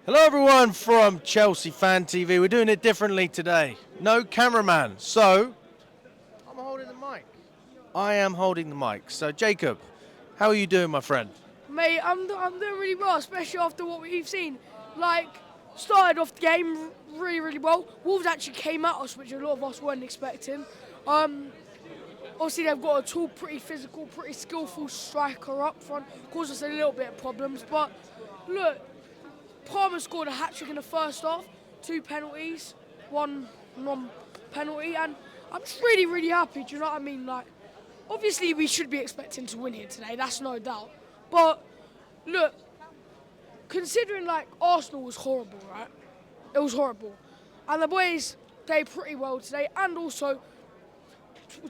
Hello everyone from Chelsea Fan TV. We're doing it differently today. No cameraman, so I'm holding the mic. I am holding the mic. So Jacob, how are you doing, my friend? Mate, I'm doing really well, especially after what we've seen. Like, started off the game really, really well. Wolves actually came at us, which a lot of us weren't expecting. Obviously, they've got a tall, pretty physical, pretty skillful striker up front. Caused us a little bit of problems, but look, Palmer scored a hat-trick in the first half, 2 penalties, 1 non-penalty, and I'm just really, really happy, do you know what I mean? Like, obviously we should be expecting to win here today, that's no doubt. But, look, considering, like, Arsenal was horrible, right? It was horrible. And the boys played pretty well today, and also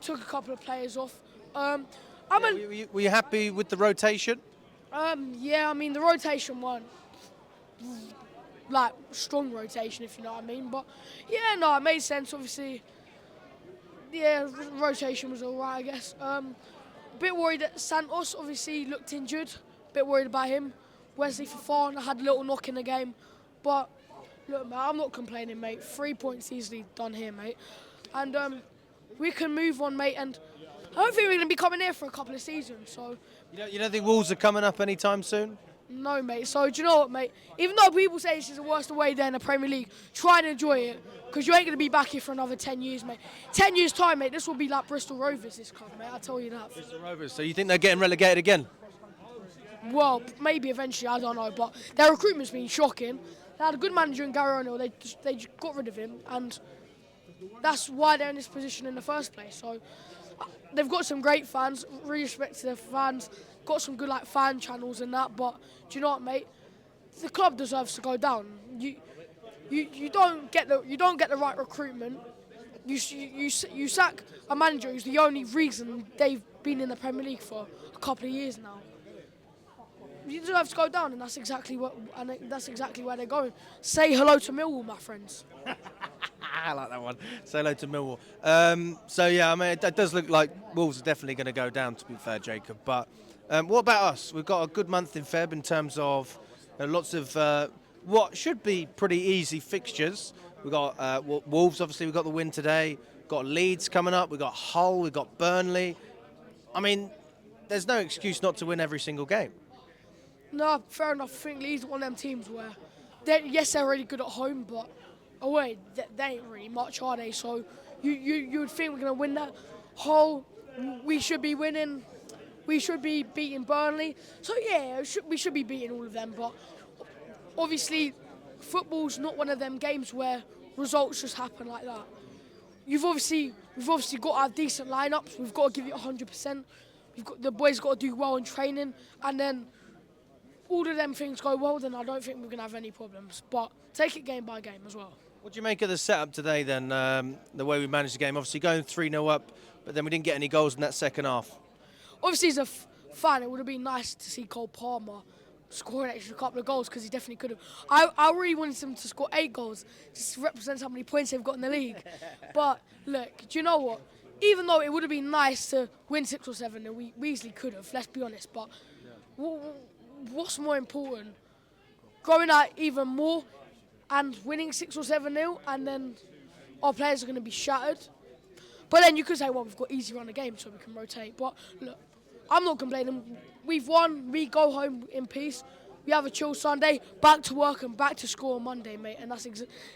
took a couple of players off. Were you happy with the rotation? Yeah, I mean, the rotation won. Like, strong rotation, if you know what I mean. But, yeah, no, it made sense, obviously. Yeah, rotation was all right, I guess. Bit worried that Santos, obviously, looked injured. Bit worried about him. Wesley Fofana had a little knock in the game. But, look, mate, I'm not complaining, mate. 3 points easily done here, mate. And we can move on, mate. And I don't think we're going to be coming here for a couple of seasons, so... You don't think Wolves are coming up anytime soon? No, mate. So, do you know what, mate? Even though people say this is the worst away day in the Premier League, try and enjoy it, because you ain't going to be back here for another 10 years, mate. 10 years' time, mate, this will be like Bristol Rovers, this club, mate. I tell you that. Bristol Rovers. So you think they're getting relegated again? Well, maybe eventually, I don't know. But their recruitment's been shocking. They had a good manager in Gary O'Neill. They just got rid of him, and that's why they're in this position in the first place. So they've got some great fans. Really respect to their fans. Got some good like fan channels and that. But do you know what, mate? The club deserves to go down. You don't get the right recruitment. You sack a manager who's the only reason they've been in the Premier League for a couple of years now. You deserve to go down, and that's exactly where they're going. Say hello to Millwall, my friends. I like that one. Say hello to Millwall. So yeah, I mean, it does look like Wolves are definitely going to go down, to be fair, Jacob. But what about us? We've got a good month in Feb in terms of lots of what should be pretty easy fixtures. We've got Wolves, obviously, we've got the win today. Got Leeds coming up. We've got Hull. We've got Burnley. I mean, there's no excuse not to win every single game. No, fair enough. I think Leeds are one of them teams where, they're really good at home, but away, they ain't really much, are they? So you would think we're going to win that. Hull, we should be winning. We should be beating Burnley. So, yeah, we should be beating all of them. But obviously, football's not one of them games where results just happen like that. We've obviously got to have decent lineups. We've got to give it 100%. The boys got to do well in training. And then all of them things go well, then I don't think we're going to have any problems. But take it game by game as well. What do you make of the setup today then, the way we managed the game? Obviously going 3-0 up, but then we didn't get any goals in that second half. Obviously, as a fan, it would have been nice to see Cole Palmer score an extra couple of goals, because he definitely could have. I really wanted him to score 8 goals, just to represent how many points they've got in the league. But look, do you know what? Even though it would have been nice to win 6 or 7, we easily could have, let's be honest. But what's more important? Going out even more and winning 6 or 7-0, and then our players are going to be shattered. But then you could say, well, we've got easy run of game, so we can rotate. But look, I'm not complaining. We've won. We go home in peace. We have a chill Sunday, back to work and back to school on Monday, mate. And that's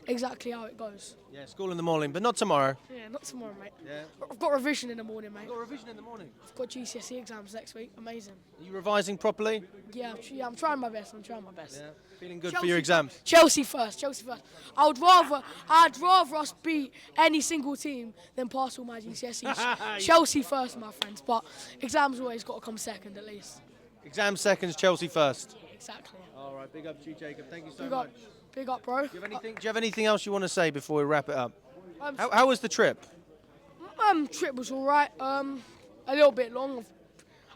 exactly how it goes. Yeah, school in the morning, but not tomorrow. Yeah, not tomorrow, mate. Yeah. I've got revision in the morning, mate. You've got revision in the morning? I've got GCSE exams next week. Amazing. Are you revising properly? Yeah, I'm trying my best. Yeah. Feeling good Chelsea for your exams? Chelsea first. I'd rather us beat any single team than pass all my GCSEs. Chelsea first, my friends. But exams always got to come second, at least. Exam seconds, Chelsea first. Exactly. All right, big up to you, Jacob. Thank you so much. Big up, bro. Do you have anything else you want to say before we wrap it up? How was the trip? Trip was all right. A little bit long.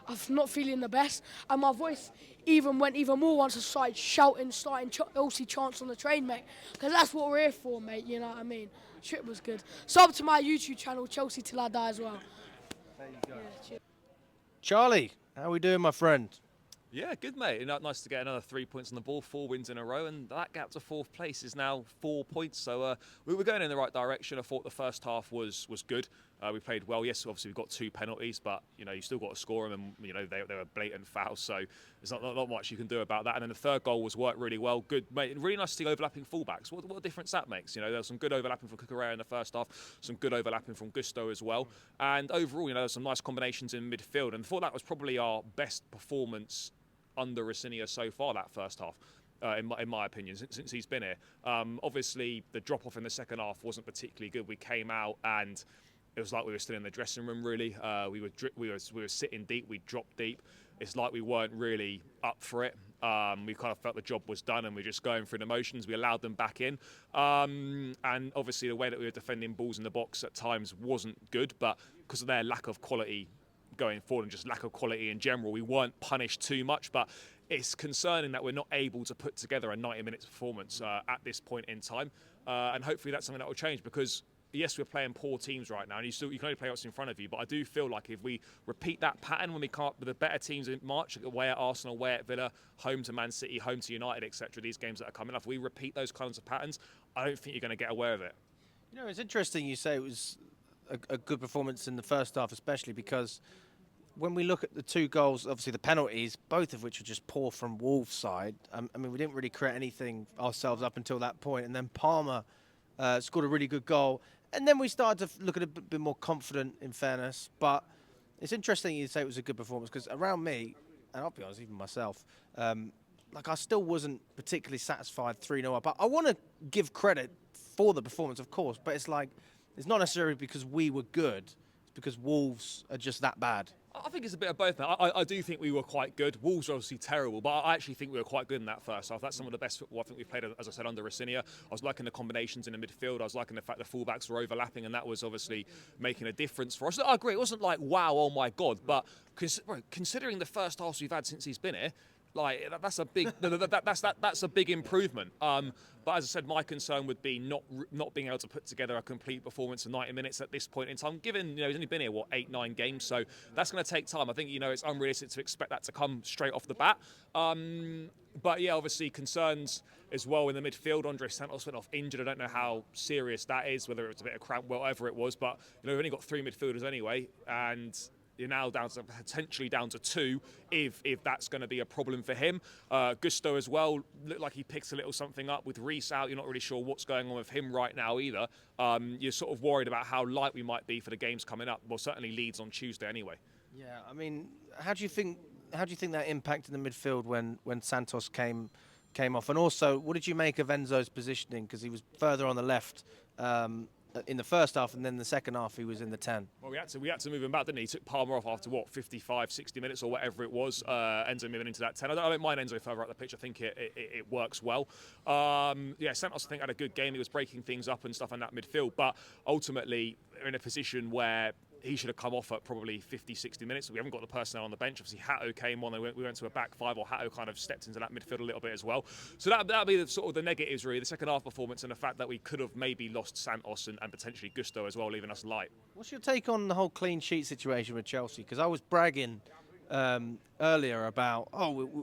I'm not feeling the best, and my voice went even more once I started shouting, Chelsea chants on the train, mate. Because that's what we're here for, mate. You know what I mean? Trip was good. Sub to my YouTube channel, Chelsea Till I Die, as well. There you go. Yeah, Charlie, how are we doing, my friend? Yeah, good, mate. Nice to get another 3 points on the ball, 4 wins in a row, and that gap to fourth place is now 4 points. So we were going in the right direction. I thought the first half was good. We played well. Yes, obviously we got 2 penalties, but you still got to score them, and they were blatant fouls. So there's not much you can do about that. And then the third goal was worked really well. Good, mate. Really nice to see overlapping fullbacks. What a difference that makes. There was some good overlapping from Cucurella in the first half, some good overlapping from Gusto as well, and overall, there's some nice combinations in midfield. And I thought that was probably our best performance under Rossinia so far that first half, in my opinion, since he's been here. Obviously, the drop off in the second half wasn't particularly good. We came out and it was like we were still in the dressing room. Really, we were sitting deep. We dropped deep. It's like we weren't really up for it. We kind of felt the job was done and we're just going through the motions. We allowed them back in, and obviously the way that we were defending balls in the box at times wasn't good. But because of their lack of quality going forward and just lack of quality in general, we weren't punished too much. But it's concerning that we're not able to put together a 90-minute performance at this point in time, and hopefully that's something that will change, because yes, we're playing poor teams right now, and you can only play what's in front of you. But I do feel like if we repeat that pattern when we come up with the better teams in March, away at Arsenal, away at Villa, home to Man City, home to United, etc., these games that are coming up, if we repeat those kinds of patterns, I don't think you're going to get away with it. It's interesting you say it was a good performance in the first half, especially because when we look at the 2 goals, obviously the penalties, both of which are just poor from Wolves' side. I mean, we didn't really create anything ourselves up until that point, and then Palmer scored a really good goal. And then we started to look at it a bit more confident, in fairness. But it's interesting you say it was a good performance, because around me, and I'll be honest, even myself, I still wasn't particularly satisfied 3-0 up. But I want to give credit for the performance, of course, but it's not necessarily because we were good. It's because Wolves are just that bad. I think it's a bit of both, man. I do think we were quite good. Wolves are obviously terrible, but I actually think we were quite good in that first half. That's some of the best football I think we've played, as I said, under Rossinia. I was liking the combinations in the midfield. I was liking the fact the fullbacks were overlapping, and that was obviously making a difference for us. I agree, it wasn't like, wow, oh my God, but considering the first halves we've had since he's been here, that's a big that's a big improvement. But as I said, my concern would be not being able to put together a complete performance in 90 minutes at this point in time. Given he's only been here 8-9 games, so that's going to take time. I think it's unrealistic to expect that to come straight off the bat. But yeah, obviously concerns as well in the midfield. Andres Santos went off injured. I don't know how serious that is, whether it's a bit of cramp, whatever it was. But we've only got 3 midfielders anyway, and you're now potentially down to 2 if that's going to be a problem for him. Gusto as well looked like he picked a little something up with Reece out. You're not really sure what's going on with him right now either. You're sort of worried about how light we might be for the games coming up. Well, certainly Leeds on Tuesday anyway. Yeah, I mean, how do you think that impacted the midfield when Santos came off? And also, what did you make of Enzo's positioning? Because he was further on the left in the first half, and then the second half he was in the 10. Well, we had to move him back, didn't he? He took Palmer off after 55, 60 minutes or whatever it was. Enzo moving into that 10. I don't mind Enzo further up the pitch. I think it works well. Santos I think had a good game. He was breaking things up and stuff in that midfield, but ultimately we're in a position where he should have come off at probably 50, 60 minutes. We haven't got the personnel on the bench. Obviously, Hato came on. We went to a back 5, or Hato kind of stepped into that midfield a little bit as well. So that'll be the negatives, really. The second half performance and the fact that we could have maybe lost Santos and potentially Gusto as well, leaving us light. What's your take on the whole clean sheet situation with Chelsea? Because I was bragging earlier about,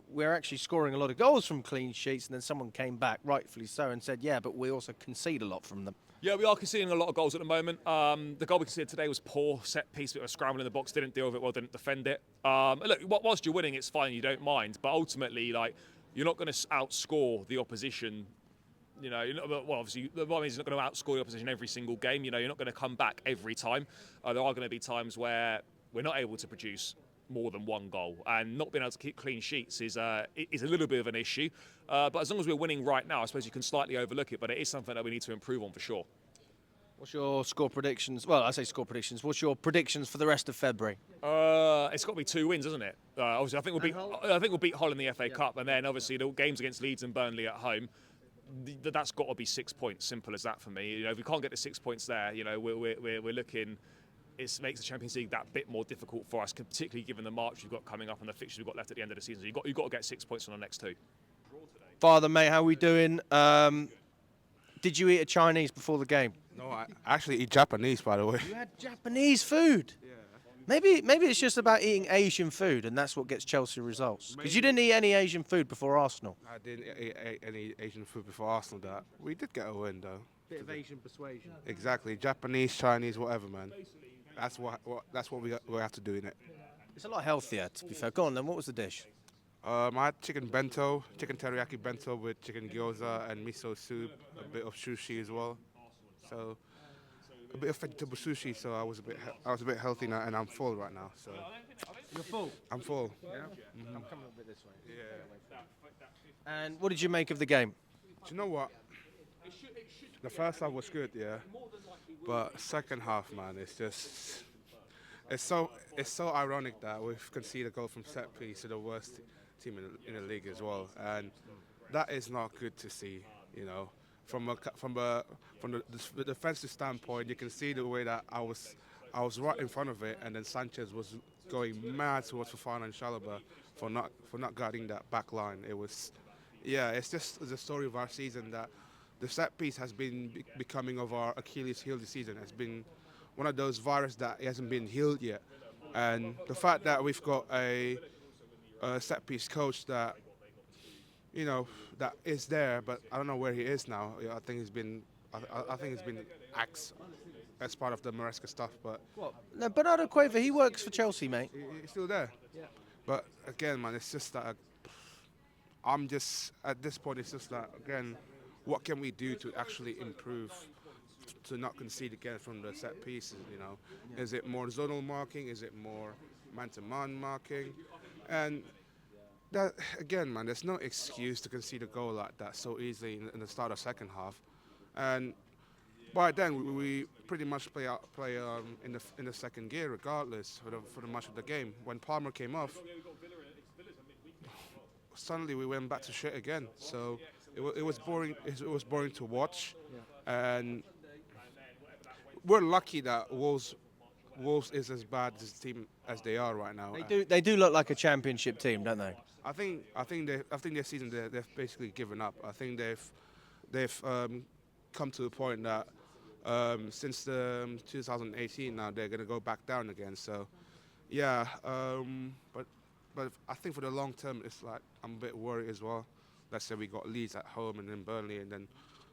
we're actually scoring a lot of goals from clean sheets, and then someone came back, rightfully so, and said, yeah, but we also concede a lot from them. Yeah, we are conceding a lot of goals at the moment. The goal we conceded today was poor, set piece, bit of a scramble in the box, didn't deal with it well, didn't defend it. Look, whilst you're winning, it's fine, you don't mind, but ultimately, you're not going to outscore the opposition. Obviously, the one is you're not going to outscore the opposition every single game. You're not going to come back every time. There are going to be times where we're not able to produce more than 1 goal, and not being able to keep clean sheets is a little bit of an issue. But as long as we're winning right now, I suppose you can slightly overlook it, but it is something that we need to improve on for sure. What's your score predictions? Well, I say score predictions. What's your predictions for the rest of February? It's got to be 2 wins, isn't it? Obviously, I think we'll beat Hull in the FA Cup, and then obviously the games against Leeds and Burnley at home. That's got to be 6 points. Simple as that for me. If we can't get the 6 points there, we're looking. It makes the Champions League that bit more difficult for us, particularly given the March we've got coming up and the fixtures we've got left at the end of the season. So you've got to get 6 points on the next 2. Father, mate, how are we doing? Did you eat a Chinese before the game? No, I actually eat Japanese, by the way. You had Japanese food? Yeah. Maybe it's just about eating Asian food, and that's what gets Chelsea results. Because you didn't eat any Asian food before Arsenal. I didn't eat any Asian food before Arsenal. That we did get a win though. Bit of Asian persuasion. Exactly, Japanese, Chinese, whatever, man. That's what we have to do in it. It's a lot healthier, to be fair. Go on then. What was the dish? I had chicken bento, chicken teriyaki bento with chicken gyoza and miso soup, a bit of sushi as well. So a bit of vegetable sushi. So I was a bit healthy now, and I'm full right now. So You're full. I'm full. Yeah. I'm coming a bit this way. Yeah. And what did you make of the game? Do you know what? The first half was good, yeah, but second half, man, it's so ironic that we've conceded a goal from set piece to the worst team in the league as well, and that is not good to see. You know, from the defensive standpoint, you can see the way that I was right in front of it, and then Sanchez was going mad towards Fofana and Chalobah for not guarding that back line. It was, yeah, it's just the story of our season that the set piece has been becoming of our Achilles heel this season. It's been one of those viruses that hasn't been healed yet, and the fact that we've got a set piece coach that, you know, that is there, but I don't know where he is now. I think he's been axed as part of the Maresca stuff, but What? No, Bernardo Cueva, he works for Chelsea, mate. he's still there. Yeah. But again, man, it's just that I'm just at this point. It's just that again, what can we do to actually improve to not concede again from the set pieces? You know, is it more zonal marking? Is it more man-to-man marking? And that again, man, there's no excuse to concede a goal like that so easily in the start of second half. And by then, we pretty much play in the second gear, regardless for the much of the game. When Palmer came off, suddenly we went back to shit again. So it was boring. It was boring to watch, and we're lucky that Wolves is as bad as a team as they are right now. They do look like a championship team, don't they? I think this season they've basically given up. I think they've come to a point that since 2018 now they're going to go back down again. So yeah, but I think for the long term it's like I'm a bit worried as well. Let's say we got Leeds at home and then Burnley, and then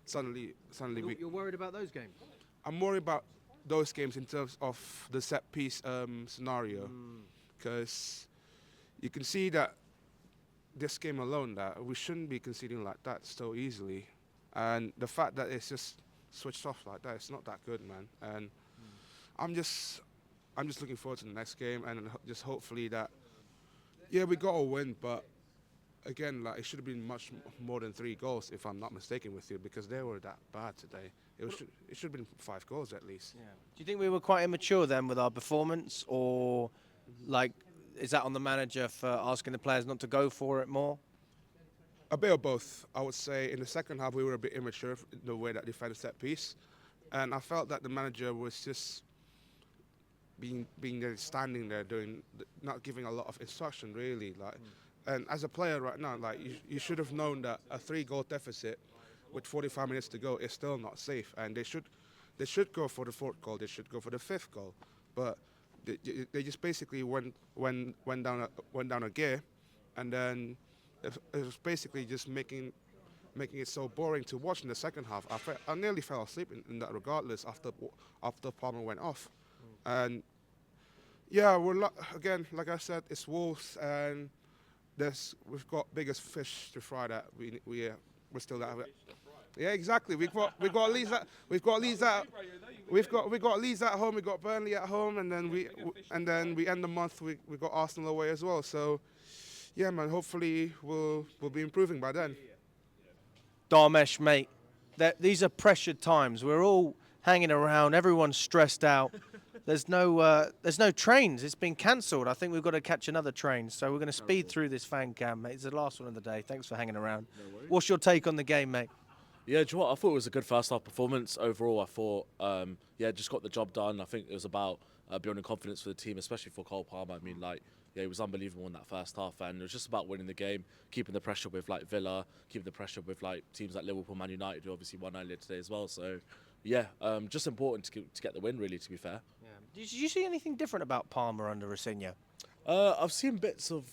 suddenly You're worried about those games? I'm worried about those games in terms of the set piece scenario, because you can see that this game alone that we shouldn't be conceding like that so easily, and the fact that it's just switched off like that, it's not that good, man. And I'm just looking forward to the next game, and just hopefully that, yeah, we got a win, but again, like, it should have been much more than 3 goals, if I'm not mistaken with you, because they were that bad today. It should have been 5 goals at least. Yeah. Do you think we were quite immature then with our performance, or like is that on the manager for asking the players not to go for it more? A bit of both. I would say in the second half we were a bit immature in the way that they defended set piece, and I felt that the manager was just being there, standing there, not giving a lot of instruction really. Like, and as a player right now, like you should have known that a 3-goal deficit with 45 minutes to go is still not safe, and they should go for the 4th goal. They should go for the 5th goal, but they just basically went down a gear, and then it was basically just making it so boring to watch in the second half. I nearly fell asleep in that regardless after Palmer went off. And yeah, again, like I said, it's Wolves, and we've got biggest fish to fry that we're still out of it. Yeah, exactly. We've got Leeds at home. We got Burnley at home, and then we end the month. We got Arsenal away as well. So yeah, man. Hopefully we'll be improving by then. Dharmesh, mate, these are pressured times. We're all hanging around. Everyone's stressed out. There's no trains. It's been cancelled. I think we've got to catch another train. So we're going to speed through this fan cam, mate. It's the last one of the day. Thanks for hanging around. What's your take on the game, mate? Yeah, do you know what? I thought it was a good first half performance overall. I thought, just got the job done. I think it was about building confidence for the team, especially for Cole Palmer. I mean, he was unbelievable in that first half, and it was just about winning the game, keeping the pressure with Villa, keeping the pressure with teams like Liverpool, Man United, who obviously won earlier today as well. So, yeah, just important to get the win, really, to be fair. Yeah. Did you see anything different about Palmer under Rosinha? I've seen bits of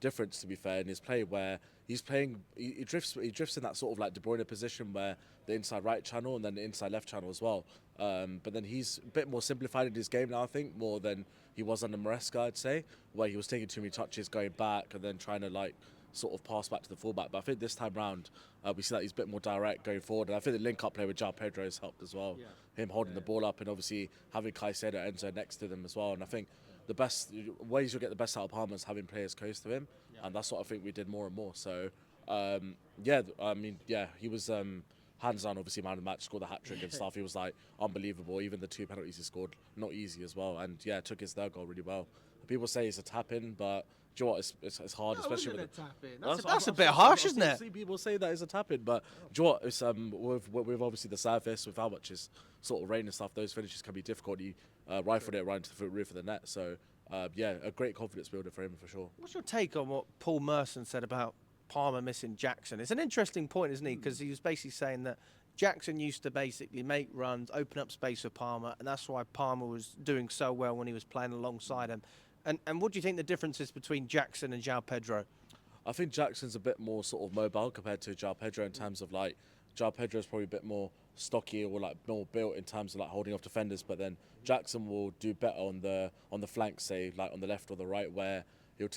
difference, to be fair, in his play where he's playing. He drifts in that sort of like De Bruyne position where the inside right channel and then the inside left channel as well. But then he's a bit more simplified in his game now, I think, more than he was under Maresca, I'd say, where he was taking too many touches, going back, and then trying to like sort of pass back to the fullback. But I think this time round, we see that he's a bit more direct going forward. And I think the link-up play with João Pedro has helped as well. Him holding the ball up and obviously having Caicedo and Enzo next to them as well. And I think the best ways you'll get the best out of Palmer is having players close to him. And that's what I think we did more and more. So, he was hands down, obviously, man of the match, scored the hat-trick and stuff. He was, like, unbelievable. Even the 2 penalties he scored, not easy as well. And, yeah, took his third goal really well. People say it's a tap-in, but do you know what? It's hard, especially with the... That's a bit harsh, isn't it? See people say that it's a tap-in, but do you know what? It's, with obviously the surface, with how much is sort of rain and stuff, those finishes can be difficult. He rifled it right into the roof of the net. So, a great confidence builder for him, for sure. What's your take on what Paul Merson said about Palmer missing Jackson? It's an interesting point, isn't he? Because he was basically saying that Jackson used to basically make runs, open up space for Palmer, and that's why Palmer was doing so well when he was playing alongside him. And what do you think the difference is between Jackson and João Pedro? I think Jackson's a bit more sort of mobile compared to João Pedro in terms of like João Pedro is probably a bit more stocky or like more built in terms of like holding off defenders, but then Jackson will do better on the flanks, say like on the left or the right, where he'll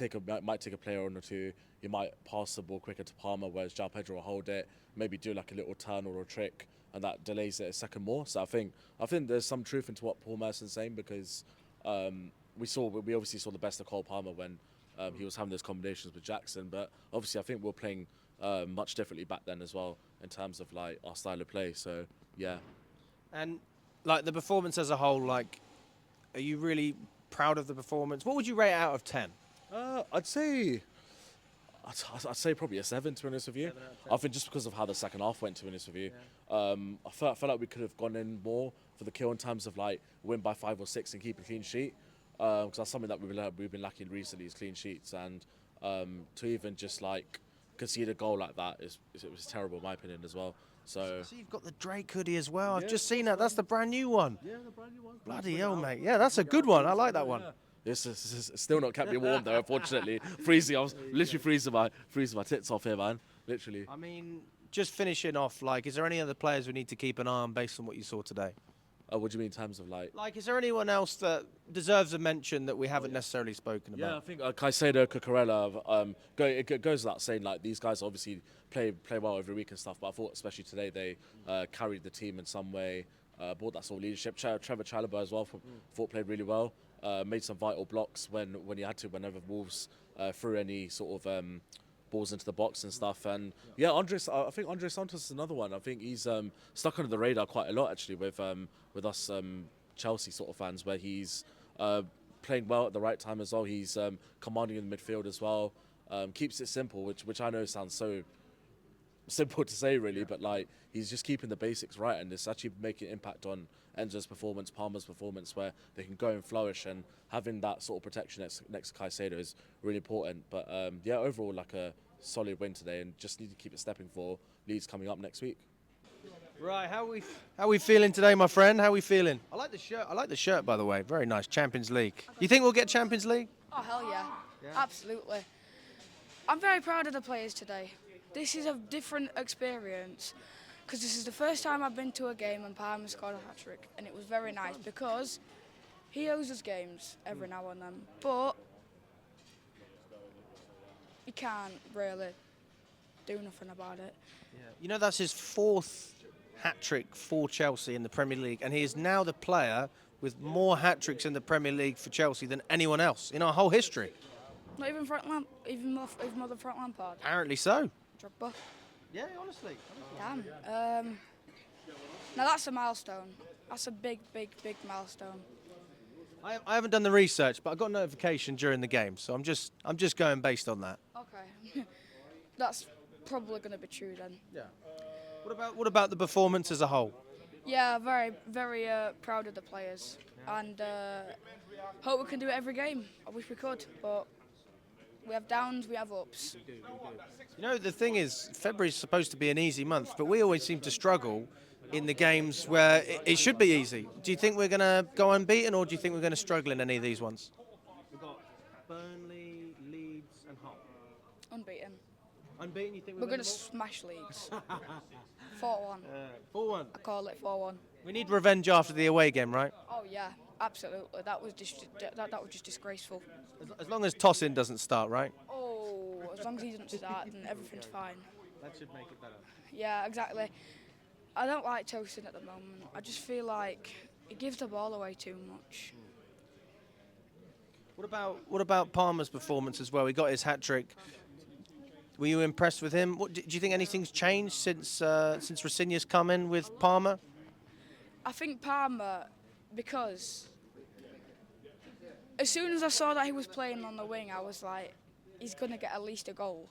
might take a player on or two. He might pass the ball quicker to Palmer, whereas João Pedro will hold it, maybe do like a little turn or a trick, and that delays it a second more. So I think there's some truth into what Paul Merson's saying, because we obviously saw the best of Cole Palmer when he was having those combinations with Jackson, but obviously I think we're playing much differently back then as well in terms of like our style of play. So yeah. And like the performance as a whole, like, are you really proud of the performance? What would you rate it out of 10? I'd say probably a 7, to be honest with you. I think just because of how the second half went, to be honest with you. I felt like we could have gone in more for the kill in terms of like win by 5 or 6 and keep a clean sheet. Because that's something that we've been lacking recently, is clean sheets, and to even just like concede a goal like that it was terrible in my opinion as well. So you've got the Drake hoodie as well. I've just seen that. That's the brand new one. Yeah, the brand new one. Bloody hell, mate. Yeah, that's a good one. I like that one. This is still not kept me warm though, unfortunately. Freezing. I was literally freezing my tits off here, man. Literally. I mean, just finishing off, like, is there any other players we need to keep an eye on based on what you saw today? What do you mean in terms of like? Like, is there anyone else that deserves a mention that we haven't necessarily spoken about? Yeah, I think Caicedo, Cucurella, it goes without saying, like, these guys obviously play well every week and stuff, but I thought especially today they carried the team in some way, brought that sort of leadership. Trevor Chalobah as well, thought played really well, made some vital blocks when he had to, whenever Wolves threw any sort of balls into the box and stuff. And yeah, I think Andre Santos is another one. I think he's stuck under the radar quite a lot actually with us Chelsea sort of fans, where he's playing well at the right time as well. He's commanding in the midfield as well. Keeps it simple, which I know sounds so simple to say really, but like he's just keeping the basics right, and it's actually making an impact on Enzo's performance, Palmer's performance, where they can go and flourish, and having that sort of protection next to Caicedo is really important. But overall, like a solid win today, and just need to keep it stepping for Leeds coming up next week. Right, how we feeling today, my friend? How we feeling? I like the shirt. I like the shirt, by the way. Very nice. Champions League. You think we'll get Champions League? Oh, hell yeah. Absolutely. I'm very proud of the players today. This is a different experience, because this is the first time I've been to a game and Palmer scored a hat-trick, and it was very nice because he owes us games every now and then, but he can't really do nothing about it. Yeah. You know, that's his 4th hat-trick for Chelsea in the Premier League, and he is now the player with more hat-tricks in the Premier League for Chelsea than anyone else in our whole history. Not even even more than Frank Lampard. Apparently so. Drogba. Yeah, honestly. Damn. Now that's a milestone. That's a big, big, big milestone. I haven't done the research, but I got a notification during the game, so I'm just going based on that. Okay. That's probably going to be true then. Yeah. What about the performance as a whole? Yeah, very, very proud of the players, and hope we can do it every game. I wish we could, but we have downs, we have ups. You know, the thing is, February's supposed to be an easy month, but we always seem to struggle in the games where it should be easy. Do you think we're going to go unbeaten, or do you think we're going to struggle in any of these ones? We've got Burnley, Leeds, and Hull. Unbeaten. Unbeaten, you think We're going to smash Leeds. 4-1. 4-1. I call it 4-1. We need revenge after the away game, right? Oh yeah, absolutely. That was just disgraceful. As long as Tosin doesn't start, right? Oh, as long as he doesn't start, then everything's fine. That should make it better. Yeah, exactly. I don't like Tosin at the moment. I just feel like he gives the ball away too much. What about Palmer's performance as well? He got his hat trick. Were you impressed with him? Do you think anything's changed since Rosinha's come in with Palmer? I think Palmer, because as soon as I saw that he was playing on the wing, I was like, he's going to get at least a goal.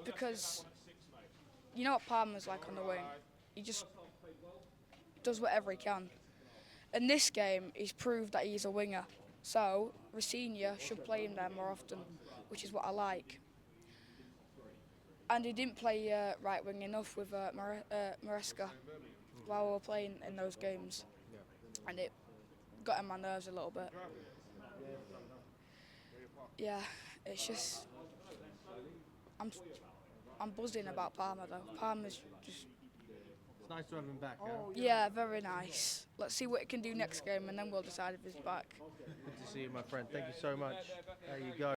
Because you know what Palmer's like on the wing? He just does whatever he can. In this game, he's proved that he's a winger. So Rosinha should play him there more often, which is what I like. And he didn't play right wing enough with Maresca while we were playing in those games, and it got on my nerves a little bit. Yeah, it's just I'm buzzing about Palmer though. Palmer's just. It's nice to have him back. Yeah, very nice. Let's see what he can do next game, and then we'll decide if he's back. Good to see you, my friend. Thank you so much. There you go.